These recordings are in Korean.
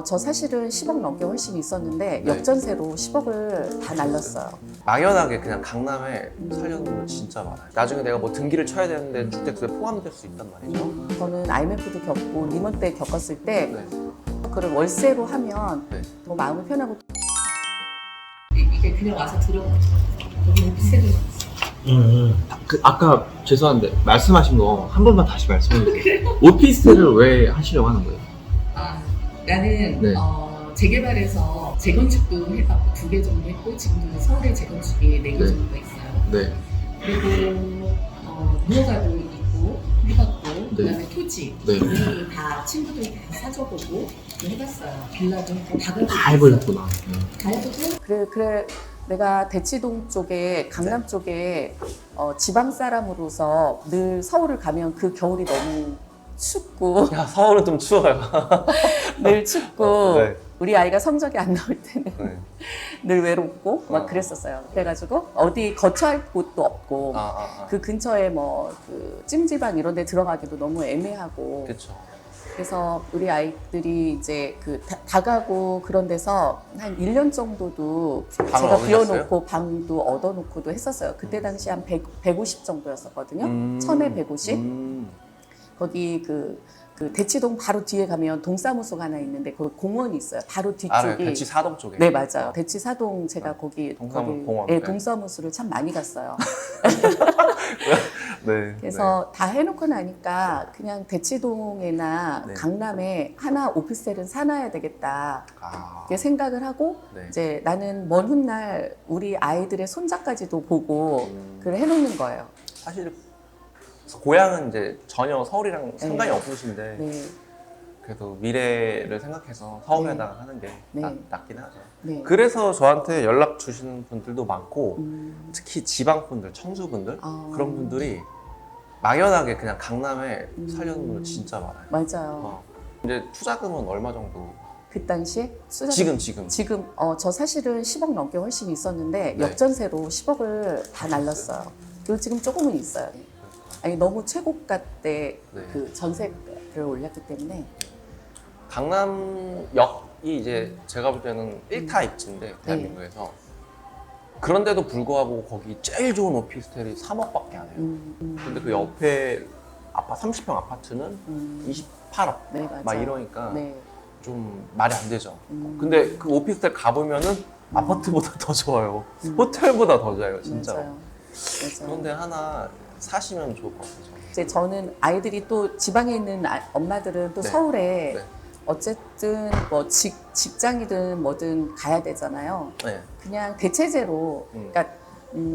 저 사실은 10억 넘게 훨씬 있었는데 네. 역전세로 10억을 다 날렸어요. 막연하게 그냥 강남에 살려는 분들 진짜 많아요. 나중에 내가 뭐 등기를 쳐야 되는데 주택수에 포함될 수 있단 말이죠. 저는 IMF도 겪고 리먼 때 겪었을 때 네. 그걸 월세로 하면 네. 더 마음이 편하고 이게 그냥 와서 들어가죠. 여기 오피스텔이 아까 죄송한데 말씀하신 거 한 번만 다시 말씀해 주세요. 오피스텔을 왜 하시려고 하는 거예요? 나는 네. 재개발해서 재건축도 해봤고 2개 정도 했고 지금도 서울에 재건축이 4개 네. 정도가 있어요. 네. 그리고 무허가도 있고 해봤고 그다음에 토지 네. 우리 다 친구들 다 사줘보고 해봤어요. 빌라도 했고 다 해보셨구나. 다 해보고 그래 내가 대치동 쪽에 강남 쪽에 지방 사람으로서 늘 서울을 가면 그 겨울이 너무 춥고 야, 서울은 좀 추워요. 늘 춥고 네. 우리 아이가 성적이 안 나올 때는 네. 늘 외롭고 막 그랬었어요. 그래가지고 어디 거처할 곳도 없고 그 근처에 뭐 그 찜질방 이런 데 들어가기도 너무 애매하고 그렇죠. 그래서 우리 아이들이 이제 그 다가구 그런 데서 한 1년 정도도 방을 제가 얻으셨어요? 비워놓고 방도 얻어놓고도 했었어요. 그때 당시 한 150 정도였었거든요. 1000에 150. 거기 그 대치동 바로 뒤에 가면 동사무소가 하나 있는데 거기 공원이 있어요. 바로 알아요. 뒤쪽이. 대치 사동 쪽에. 네, 맞아요. 대치 사동 제가 거기 동사무공원. 네, 네. 동사무소를 참 많이 갔어요. 네. 그래서 다 해놓고 나니까 그냥 대치동이나 네. 강남에 하나 오피스텔은 사놔야 되겠다 이렇게 생각을 하고 네. 이제 나는 먼 훗날 우리 아이들의 손자까지도 보고 그걸 해놓는 거예요. 사실 고향은 이제 전혀 서울이랑 상관이 없으신데 네, 그래도 미래를 생각해서 서울에다가 하는 게 네. 낫긴 하죠. 네. 그래서 저한테 연락 주시는 분들도 많고 특히 지방 분들, 청주분들 그런 분들이 막연하게 그냥 강남에 살려는 분들 진짜 많아요. 맞아요. 이제 투자금은 얼마 정도? 그 당시에 지금 저 사실은 10억 넘게 훨씬 있었는데 네. 역전세로 10억을 다 날렸어요. 그리고 지금 조금은 있어요. 아니 너무 최고가 때 그 네. 전세를 올렸기 때문에 강남역이 이제 제가 볼 때는 1타 입지인데 대한민국에서 그런데도 불구하고 거기 제일 좋은 오피스텔이 3억밖에 안 해요. 근데 그 옆에 30평 아파트는 28억 네, 맞아요. 막 이러니까 네. 좀 말이 안 되죠. 근데 그 오피스텔 가보면은 아파트보다 더 좋아요. 호텔보다 더 좋아요, 진짜로. 맞아요. 그런데 하나 사시면 좋을 것 같아요. 이제 저는 아이들이 또 지방에 있는 엄마들은 또 네. 서울에 네. 어쨌든 뭐 직장이든 뭐든 가야 되잖아요. 네. 그냥 대체제로 그러니까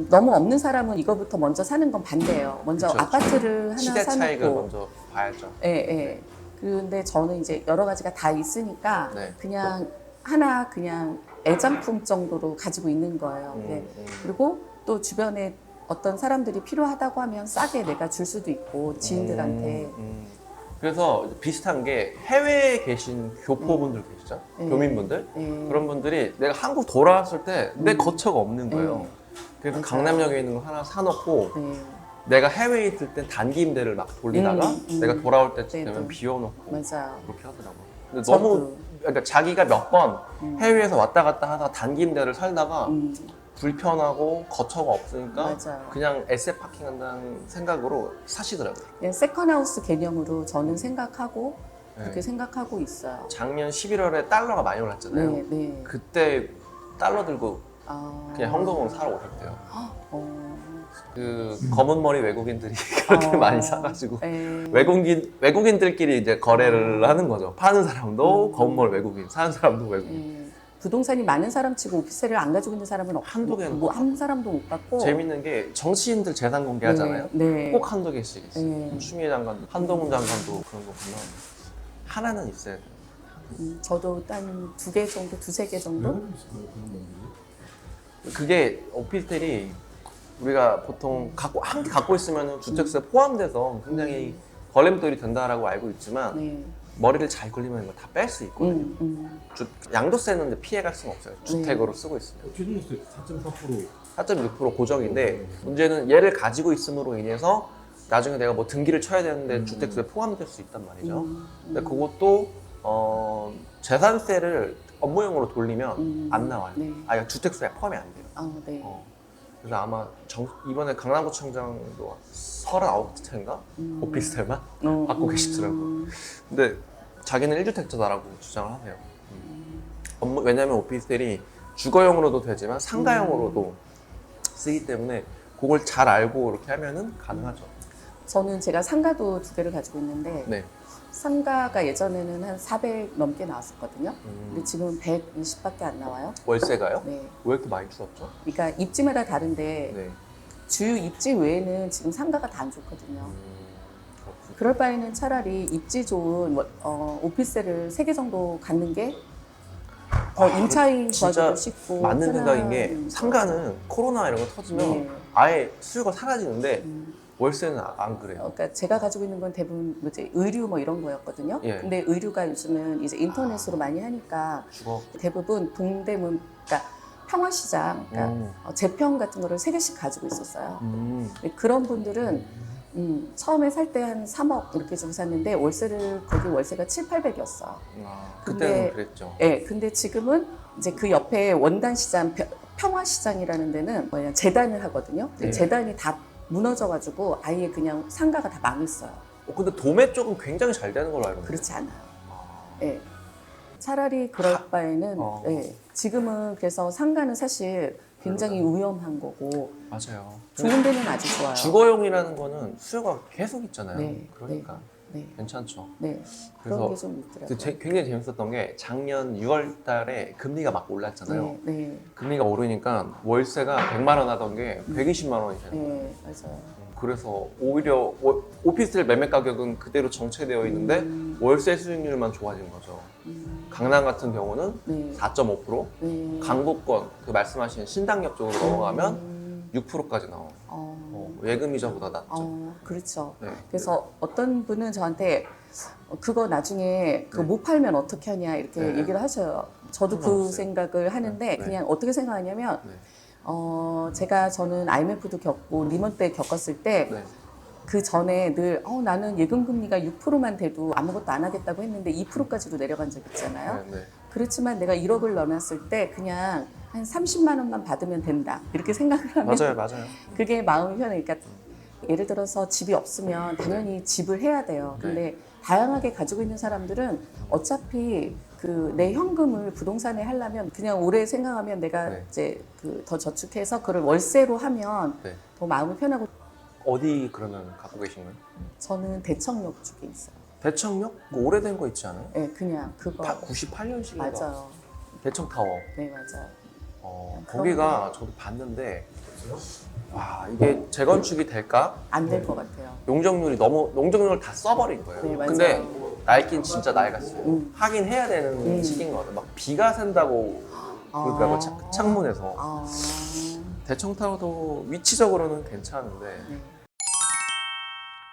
너무 없는 사람은 이거부터 먼저 사는 건 반대예요. 먼저 그쵸, 아파트를 하나 시대 차익을 사놓고 먼저 봐야죠. 예, 예. 그런데 저는 이제 여러 가지가 다 있으니까 네. 그냥 하나 그냥 애장품 정도로 가지고 있는 거예요. 네. 그리고 또 주변에 어떤 사람들이 필요하다고 하면 싸게 내가 줄 수도 있고 지인들한테. 그래서 비슷한 게 해외에 계신 교포분들 계시죠? 네. 교민분들? 네. 그런 분들이 내가 한국 돌아왔을 때 내 거처가 없는 거예요. 그래서 맞아요. 강남역에 있는 거 하나 사놓고 네. 내가 해외에 있을 땐 단기 임대를 막 돌리다가 내가 돌아올 때쯤 되면 네. 비워놓고 맞아요. 그렇게 하더라고요. 근데 저도. 너무 그러니까 자기가 몇 번 해외에서 왔다 갔다 하다가 단기 임대를 살다가 불편하고 거처가 없으니까 맞아요. 그냥 에세 파킹한다는 생각으로 사시더라고요. 그냥 세컨하우스 개념으로 저는 생각하고 그렇게 네. 생각하고 있어요. 작년 11월에 달러가 많이 올랐잖아요. 네, 네. 그때 달러 들고 아. 그냥 현금으로 사러 오셨대요. 어. 그 검은 머리 외국인들이 그렇게 많이 사가지고 네. 외국인들끼리 이제 거래를 하는 거죠. 파는 사람도 검은 머리 외국인, 사는 사람도 외국인. 부동산이 많은 사람치고 오피스텔을 안 가지고 있는 사람은 한두 개는 한 사람도 못 봤고. 재밌는 게 정치인들 재산 공개하잖아요. 네. 꼭 한두 개씩 있어요. 네. 추미애 장관도, 한동훈 장관도 그런 거 보면 하나는 있어야 돼요. 저도 한 2개 정도, 2-3개 정도? 그게 오피스텔이 우리가 보통 한 개 갖고 있으면 주택수에 포함돼서 굉장히 걸림돌이 된다라고 알고 있지만 네. 머리를 잘 굴리면 이거 다 뺄 수 있거든요. 양도세는 피해갈 수는 없어요. 주택으로 쓰고 있으면. 최종세 4.4%. 4.6% 고정인데 문제는 얘를 가지고 있음으로 인해서 나중에 내가 뭐 등기를 쳐야 되는데 주택수에 포함될 수 있단 말이죠. 근데 그것도 재산세를 업무용으로 돌리면 안 나와요. 네. 아예 주택수에 포함이 안 돼요. 아, 네. 그래서 아마 이번에 강남구청장도 39채인가 오피스텔만 받고 계시더라고요. 근데 자기는 1주택자다라고 주장을 하세요. 왜냐면 오피스텔이 주거용으로도 되지만 상가용으로도 쓰기 때문에 그걸 잘 알고 이렇게 하면은 가능하죠. 저는 제가 상가도 2개를 가지고 있는데 네. 상가가 예전에는 한 400 넘게 나왔었거든요. 근데 지금 120밖에 안 나와요. 월세가요? 네. 왜 이렇게 많이 줄었죠? 그러니까 입지마다 다른데 네. 주요 입지 외에는 지금 상가가 다 안 좋거든요. 그렇군요. 그럴 바에는 차라리 입지 좋은 오피스텔을 3개 정도 갖는 게 더 임차인 진짜 구하기도 쉽고 맞는 생각인 게 편한 상가는 코로나 이런 거 터지면 네. 아예 수요가 사라지는데 월세는 안 그래요. 그러니까 제가 가지고 있는 건 대부분 이제 의류 뭐 이런 거였거든요. 예. 근데 의류가 요즘은 이제 인터넷으로 많이 하니까 주거. 대부분 동대문, 그러니까 평화시장, 그러니까 제평 같은 거를 3개씩 가지고 있었어요. 근데 그런 분들은 처음에 살 때 한 3억 이렇게 주고 샀는데 거기 월세가 7, 800이었어. 그때는 근데- 그랬죠. 예, 근데 지금은 이제 그 옆에 원단시장, 평화시장이라는 데는 재단을 하거든요. 근데 네. 재단이 다 무너져가지고 아예 그냥 상가가 다 망했어요. 근데 도매 쪽은 굉장히 잘 되는 걸로 알고 있는데. 그렇지 않아요. 예. 차라리 그럴 바에는 어. 예. 지금은 그래서 상가는 사실 굉장히 위험한 거고 맞아요. 좋은 데는 아주 좋아요. 주거용이라는 거는 수요가 계속 있잖아요. 네, 그러니까 네, 괜찮죠. 네. 그래서 그런 게 좀 있더라고요. 굉장히 재밌었던 게 작년 6월 달에 금리가 막 올랐잖아요. 네, 네, 금리가 오르니까 월세가 100만 원 하던 게 120만 원이 되는 거예요. 네, 맞아요. 그래서 오히려 오피스텔 매매 가격은 그대로 정체되어 있는데 월세 수익률만 좋아진 거죠. 강남 같은 경우는 네, 4.5%, 네. 강북권 그 말씀하신 신당역 쪽으로 넘어가면 6%까지 나와요. 예금이자보다 낮죠. 그렇죠. 네. 그래서 어떤 분은 저한테 그거 나중에 그거 못 팔면 어떻게 하냐 이렇게 네. 얘기를 하셔요. 저도 그 상관없어요. 생각을 하는데 네. 그냥 어떻게 생각하냐면 네. 저는 IMF도 겪고 리먼 때 겪었을 때 네. 그 전에 늘 나는 예금금리가 6%만 돼도 아무것도 안 하겠다고 했는데 2%까지도 내려간 적 있잖아요. 네. 그렇지만 내가 1억을 넣어놨을 때 그냥 한 30만 원만 받으면 된다 이렇게 생각을 하면 맞아요. 그게 마음이 편해. 그러니까 예를 들어서 집이 없으면 당연히 집을 해야 돼요. 근데 다양하게 가지고 있는 사람들은 어차피 그 내 현금을 부동산에 하려면 그냥 오래 생각하면 내가 네. 이제 더 저축해서 그걸 월세로 하면 네. 더 마음이 편하고. 어디 그러면 갖고 계신 거예요? 저는 대청역 쪽에 있어요. 대청역? 그 오래된 거 있지 않아요? 네, 그냥 그거 98년식인가? 맞아요. 대청타워. 네, 맞아요. 그런 거기가 저도 봤는데 와 이게 재건축이 될까? 안 될 것 같아요. 용적률을 다 써버린 거예요. 네, 맞아요. 근데 낡긴 진짜 낡았어요. 하긴 해야 되는 시기인 것 같아요. 막 비가 샌다고 그러더라고요. 창문에서. 아, 대청타워도 위치적으로는 괜찮은데 네.